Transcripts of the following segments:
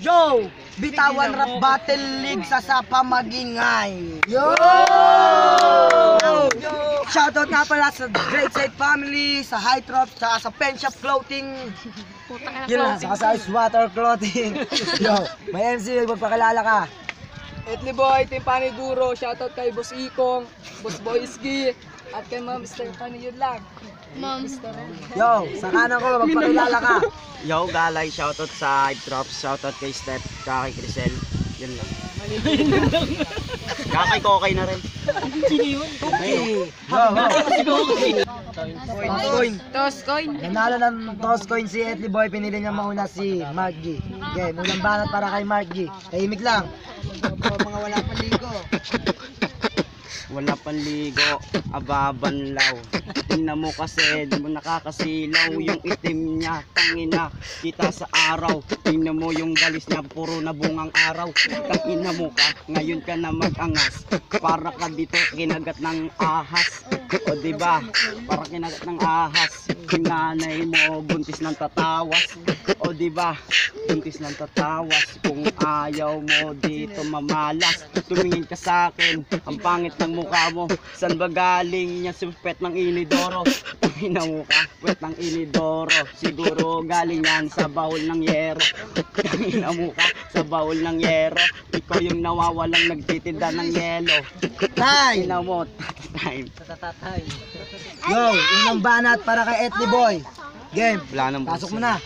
Yo! Bitawan Rap Battle League sa Sapa Magingay. Yo! Shoutout nga pala sa Great Side Family, sa High Trop, sa Pen Shop Clothing. Yun lang, sa Ice Water Clothing. Yo, may MC, magpakilala ka. Etli Boy, Team Paniduro, shoutout kay Boss Ikong, Boss Boyski, at kay Ma'am Stephanie, yun lang. Yo, sa kanan ko, magpakilala ka. Yo, Galay, shoutout sa High Drops, shoutout kay Steph, kay Crisel, yun lang. Kakay ko okay na rin. Hey, Coin. Toss coin. Nanalo ng toss coin si Etli Boy, pinili niya mauna si Mark G. Okay, munang banat para kay Mark G. Tahimik lang. Mga wala pang ligo. Wala panligo, ababanlaw. Tingnan mo kasi, di mo nakakasilaw. Yung itim niya, tangina, kita sa araw. Tingnan mo yung galis niya, puro na bungang araw. Tangina mo ka, ngayon ka na mag-angas. Para ka dito, kinagat ng ahas. O diba, para kinagat ng ahas. Yung nanay mo, buntis ng tatawas. O diba, buntis ng tatawas. Kung ayaw mo dito mamalas, tumingin ka sa akin, ang pangit ng mukha mo. San ba galing niya si pet ng inidoro? Tangina mo ka, pet ng inidoro. Siguro galing yan sa baul ng yero. Tangina mo ka, sa baul ng yero. Ikaw yung nawawalang nagtitinda ng yelo. Tangina mo, time. Yo, unang banat para kay Etli Boy. Game, Wala nang pasok mo na.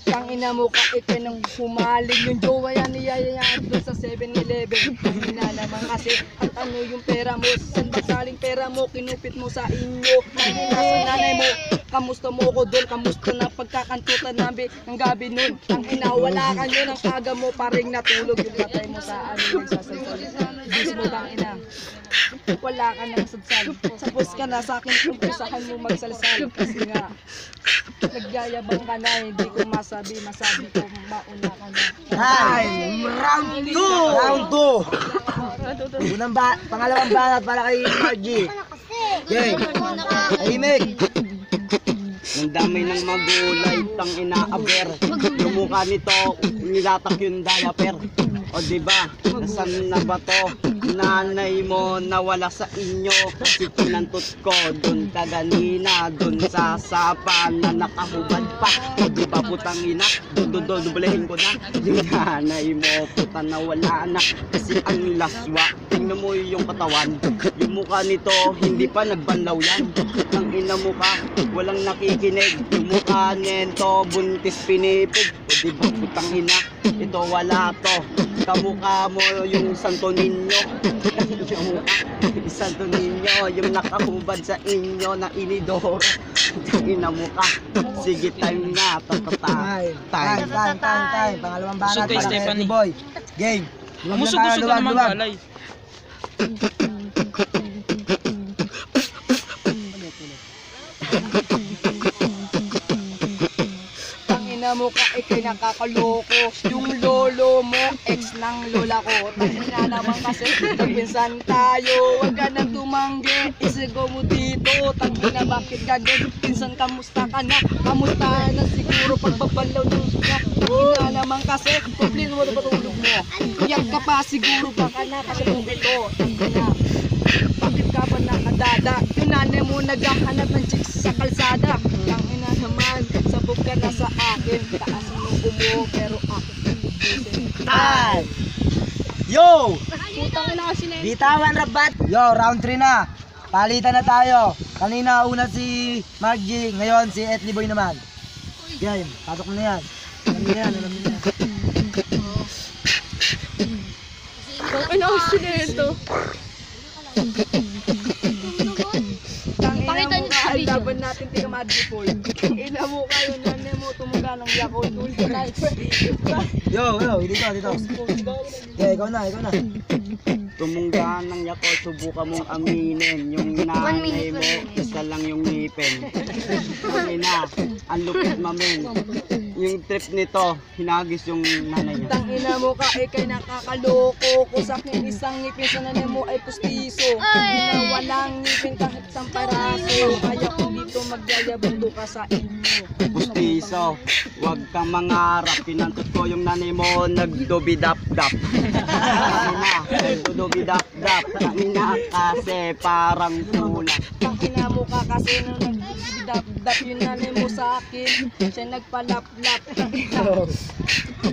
Tangina mo ka, ito nang humaling yung jowa yan, niyayayaan doon sa 7-Eleven. Tangina naman kasi, at ano yung pera mo, saan ba galing pera mo, kinupit mo sa inyo. Tangina sa nanay mo, kamusta mo ko doon, kamusta na pagkakantutan namin ng gabi nun. Tangina, wala ka nyo ng aga mo, paring natulog yung patay mo sa ano yung sasaysal. Bis mo tangina. Wala ka nang sadsal. Sapos ka na sa akin kung pusahan mo magsalsal. Kasi nga, nagyayabang ka na, hindi ko masabi ko mauna ka na. Time, round 2. Round 2. Pangalawang banat para kay Mark G. Game, tahimik. Ang dami ng magulay, tang inaaber. Yung mukha nito, nilatak yung diaper. O diba, nasan na ba to? Nanay mo nawala sa inyo. Kasi pinantot ko, dun ka ganina. Dun sa sapa na nakahubad pa. O diba putang ina, dublehin ko na. Yung nanay mo, puta na wala na. Kasi ang laswa, tingnan mo yung katawan. Yung mukha nito, hindi pa nagbanlaw yan. Ang ina mo ka, walang nakikinig. Yung mukha nito, buntis pinipig. O diba putang ina, ito wala to. Kamukha mo yung Santo Niño. Yung mukha, Santo Niño, yung nakahubad sa inyo na inidoro. Ina mo ka. Sige, time na. Time. Pangalawang banat para kay Etli Boy. Game. Musog-musog ka naman, Galay. Tangina mo ka, ikay nakakaloko. Yung lolo mo, ex ng lola ko. Tangina naman kasi, nagpinsan tayo. Huwag ka nang tumanggi, isigaw mo dito. Tangina, bakit ka doon? Pinsan, kamusta ka na? Kamusta na siguro pagbabalaw ng suka. Tangina naman kasi, problema mo na patulog mo. Iyak ka pa, siguro baka na kasi kung ito. Tangina, bakit ka ba nakadada? Yung nanay mo naghahanap ng chicks sa kalsada. Tangina naman, sabog ka na sa akin. Taas mo mo, pero ako hindi. Time. Yo! Putang ina kasi na yun. Bitawan Rap Battle. Yo, round 3 na. Palitan na tayo. Kanina una si Mark G, ngayon si Etli Boy naman. Game, pasok mo na yan. Alam mo yan. Ang ina kasi na ito. Pakita niyo sa video. Laban natin tika Madripoy. Ina mo kayo, nanay mo tumuga ng Yakult. Yo, dito. Okay, ikaw na. Tumungga ng Yakult, subukan mong aminin. Yung nanay mo, isa lang yung ngipin. Ang ina, ang lupit mamin. Yung trip nito, hinagis yung nanay niya. Tangina mo ka, ikay nakakaloko. Kung sa akin isang ngipin sa nanay mo ay pustiso. Na walang ngipin kahit isang paraso. Kaya kung di dito magyayabang ka sa inyo. Pustiso, huwag kang mangarap. Pinantot ko yung nanay mo, nagdubidap-dap. Nagdubidap-dap. Kanina kasi parang kulang. Tangina mo ka kasi nung nagdap-dap yung nanay mo sa akin. Siya nagpalap-lap.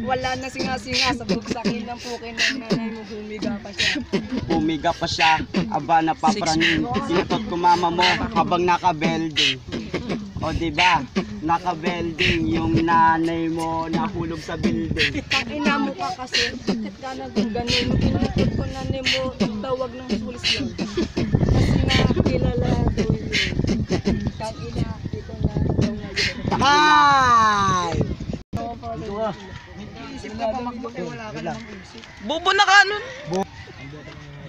Wala na singa-singa sa bugsakin ng pukin ng nanay mo. Humiga pa siya. Pumiga pa siya, aba napapraning. Sinatot ko mama mo habang naka-building. O diba, naka-building yung nanay mo nahulog sa building. Tangina mo ka kasi. Bakit ka nagaganin? Pinatot ko nanay mo. Tawag ng pulis lang. Kasi nga kilala ko yun. Tangina, ito na ito ngayon. Hi! Bobo na ka nun.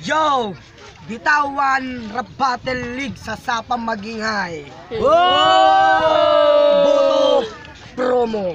Yo! Bitawan Rap Battle League sa Sapang Maginghay. Wow! Boto promo.